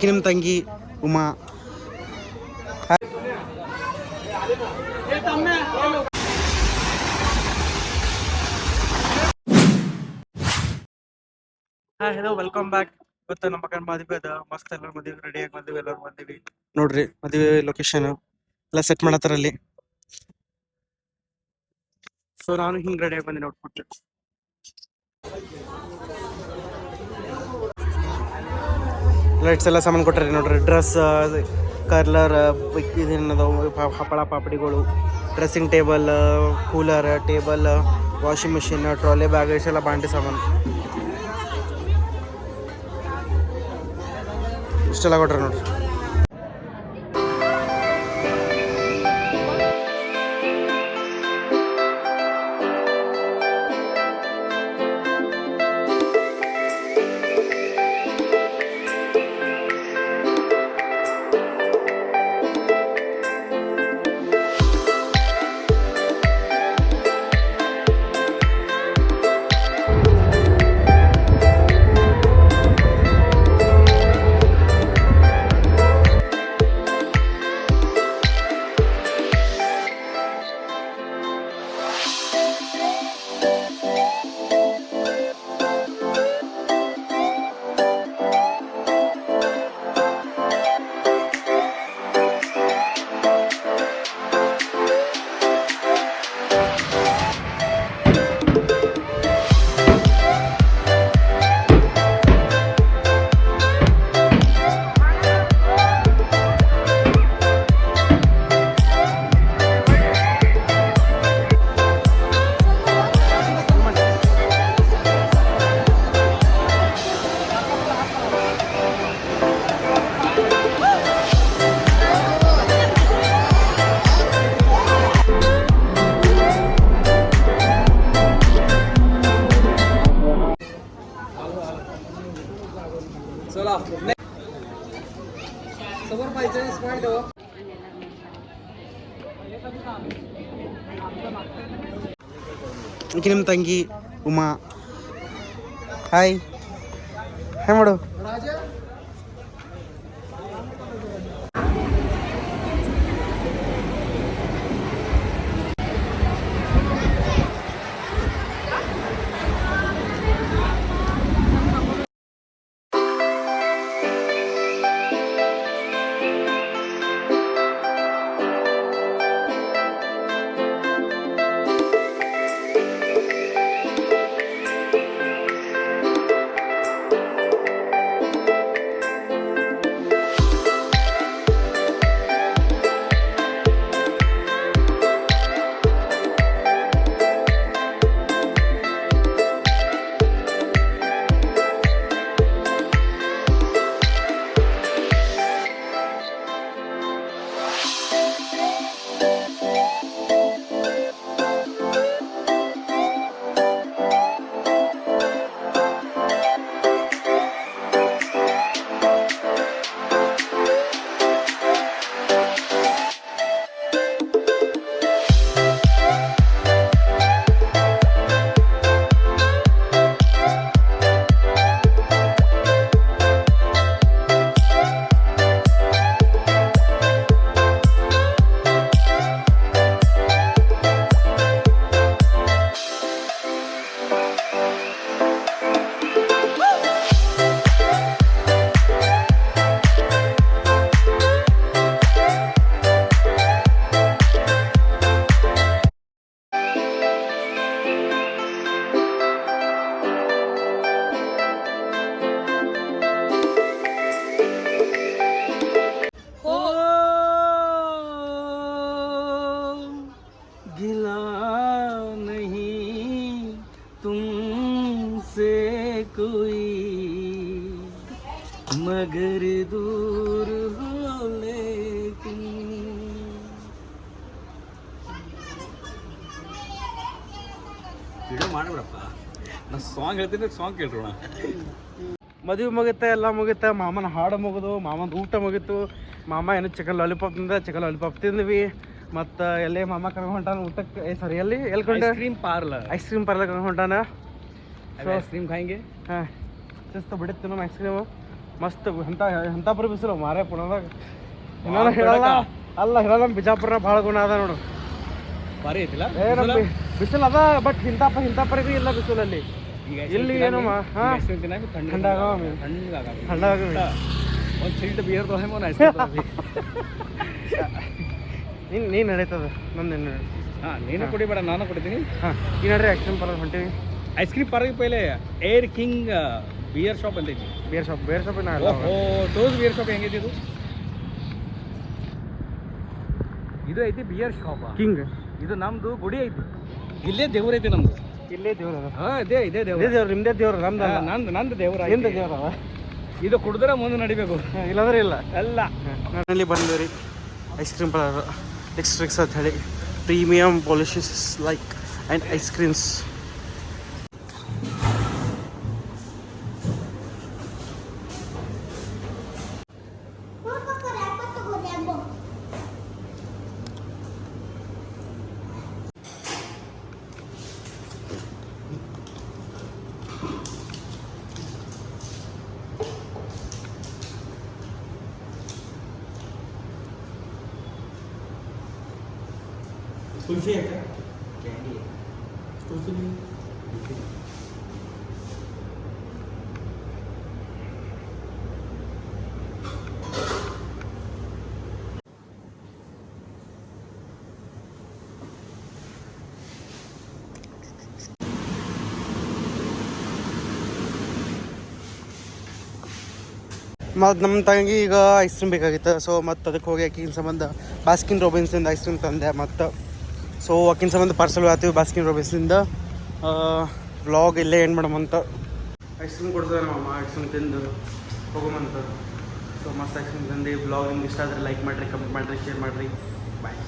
ಈಕಿ ನಿಮ್ಮ ತಂಗಿ Uma. Hi hello welcome back. ಇವತ್ತು ನಮ್ಮ ಮಗನ ಮದುವೆ ಅದ. ಮಸ್ತ್ ಎಲ್ಲರೂ ಮದುವೆ ರೆಡಿಯಾಗಿ ಬಂದಿವಿ. ಎಲ್ಲರೂ ಬಂದಿವಿ ನೋಡ್ರಿ. ಮದುವೆ ಲೊಕೇಶನ್ ಎಲ್ಲ ಸೆಟ್ ಮಾಡತ್ತಾರಲ್ಲಿ. ಸೊ ನಾನು ಹಿಂಗ್ ರೆಡಿಯಾಗಿ ಬಂದೆ ನೋಡ್ಬಿಟ್ಟು. ಲೈಟ್ಸ್ ಎಲ್ಲ ಸಾಮಾನು ಕೊಟ್ಟಾರೆ ನೋಡ್ರಿ. ಡ್ರೆಸ್, ಕರ್ಲರ್, ಇದೇನದಾವು ಹಪ್ಪಳ ಪಾಪಡಿಗಳು, dressing table, cooler, table, washing machine, trolley bag, ಇಷ್ಟೆಲ್ಲ ಬಾಂಡಿ ಸಾಮಾನು ಇಷ್ಟೆಲ್ಲ ಕೊಟ್ರೆ ನೋಡ್ರಿ. ಈಕಿ ನಿಮ್ಮ ತಂಗಿ ಉಮಾ. ಹಾಯ್ ಹಾಯ್ ಮಾಡು. गिला नहीं तुमसे कोई मगर दूर हो लेकिन. ವಿಡಿಯೋ ಮಾಡ್ಬಿಡಪ್ಪ. ನಾ ಸಾಂಗ್ ಹೇಳ್ತೀನಿ, ಸಾಂಗ್ ಕೇಳ್ರೋಣ. ಮದುವೆ ಮುಗಿತೆ, ಎಲ್ಲ ಮುಗಿತೆ. ಮಾಮನ ಹಾಡು ಮುಗಿದು, ಮಾಮನ ಊಟ ಮುಗಿತು. ಮಾಮ ಏನು ಚಿಕನ್ ಲಾಲಿಪಾಪ್ ತಿಂದ್ವಿ. ಮತ್ತು ಎಲ್ಲೇ ಮಾಮ ಕರ್ಕೊಂಡು ಹೊಂಟಾನ ಊಟಕ್ಕೆ. ಸಾರಿ ಎಲ್ಲಿ ಎಲ್ಕೊಂಡೆ? ಐಸ್ ಕ್ರೀಮ್ ಪಾರ್ಲರ್ ಕರ್ಕೊಂಡು ಹೊಂಟಾನ. Ice cream ಖಾಯಂಗೆ. ಹಾಂ, ಜಸ್ಟ್ ಬಿಡುತ್ತೆ ನಮ್ಮ ಐಸ್ ಕ್ರೀಮು. ಮಸ್ತ್ ಎಂಥಪುರ ಬಿಸಿಲು ಮಾರೇ ಪುಣದಾಗ ಇನ್ನೂ ಹೇಳಲ್ಲ ಅಲ್ಲ ಹೇಳಲ್ಲ ಬಿಜಾಪುರ ಭಾಳ ಗುಣ ಅದ ನೋಡು ಭಾರಿ ಐತಿಲ್ಲ ಬಿಸಿಲು ಅದ ಬಟ್ ಇಂಥಪರಿಗೆ ಇಲ್ಲ ಬಿಸಿಲಲ್ಲಿ ಇಲ್ಲಿ ಏನು ಹಾಂ ಥಂಡಾಗ ಒಂದು ಸಿಲ್ಟ್ ಬಿಯರ್ ತೊಗೊಂಡು ನೀನು ನಡೀತದ ನಂದೇನು ಹಾಂ ನೀನು ಕುಡಿಬೇಡ ನಾನು ಕುಡಿತೀನಿ ಹಾಂ ಈ ನಡ್ರಿ ಐಸ್ ಕ್ರೀಮ್ ಪಾರ್ಲರ್ ಹೊಂಟೀವಿ ಐಸ್ ಕ್ರೀಮ್ ಪಾರ್ಲರ್ ಪೈಲೆ ಏರ್ ಕಿಂಗ್ ಬಿಯರ್ ಶಾಪ್ ಅಂತೈತಿ ಬೇರ್ ಶಾಪ್ ಓಹೋ ಟೋಸ್ ಬಿಯರ್ ಶಾಪ್ ಹೆಂಗೈತಿ ಇದು ಇದು ಐತಿ ಬಿಯರ್ ಶಾಪ್ ಕಿಂಗ್ ಇದು ನಮ್ದು ಗುಡಿ ಐತಿ ಇಲ್ಲೇ ದೇವ್ರ ಐತಿ ನಮ್ದು ಇಲ್ಲೇ ದೇವ್ರ ಅದ ಹಾಂ ಇದೇ ದೇವ್ರ ದೇವ್ರು ನಿಮ್ಮದೇ ದೇವ್ರು ನಂದು ದೇವ್ರ ನಿಮ್ದು ದೇವ್ರ ಅದ ಇದು ಕುಡಿದ್ರೆ ಮುಂದೆ ನಡಿಬೇಕು ಇಲ್ಲಾಂದ್ರೆ ಇಲ್ಲ ಅಲ್ಲ ನಾನಲ್ಲಿ ಬಂದ್ವಿ ರೀ ಐಸ್ ಕ್ರೀಮ್ ಪಾರ್ಲರ್ ಡಿಸ್ಟ್ರಿಕ್ಸ್ ಅಂತ ಹೇಳಿ premium ಪಾಲಿಶಸ್ like and ice creams kulfi है क्या कैंडी है कुल्फी नहीं ಮತ್ತು ನಮ್ಮ ತಂಗಿ ಈಗ ಐಸ್ ಕ್ರೀಮ್ ಬೇಕಾಗಿತ್ತು ಸೊ ಮತ್ತು ಅದಕ್ಕೆ ಹೋಗಿ ಆಕಿನ ಸಂಬಂಧ ಬಾಸ್ಕಿನ್ ರಾಬಿನ್ಸಿಂದ ಐಸ್ ಕ್ರೀಮ್ ತಂದೆ ಮತ್ತು ಸೊ ಆಕಿನ ಸಂಬಂಧ ಪಾರ್ಸಲ್ ಆತೀವಿ ಬಾಸ್ಕಿನ್ ರಾಬಿನ್ಸಿಂದ ವ್ಲಾಗ್ ಇಲ್ಲೇ ಏನು ಮಾಡಮಂತ ಐಸ್ ಕ್ರೀಮ್ ಕೊಡ್ತಾರೆ ನಮ್ಮ ಐಸ್ ಕ್ರೀಮ್ ತಿಂದು ಹೋಗೋಮಂತ ಸೊ ಮಸ್ತ್ ಐಸ್ ಕ್ರೀಮ್ ತಂದು ವ್ಲಾಗ್ ನಿಮ್ಗೆ ಇಷ್ಟ ಆದರೆ ಲೈಕ್ ಮಾಡಿರಿ ಕಮೆಂಟ್ ಮಾಡಿರಿ ಶೇರ್ ಮಾಡಿರಿ ಬಾಯ್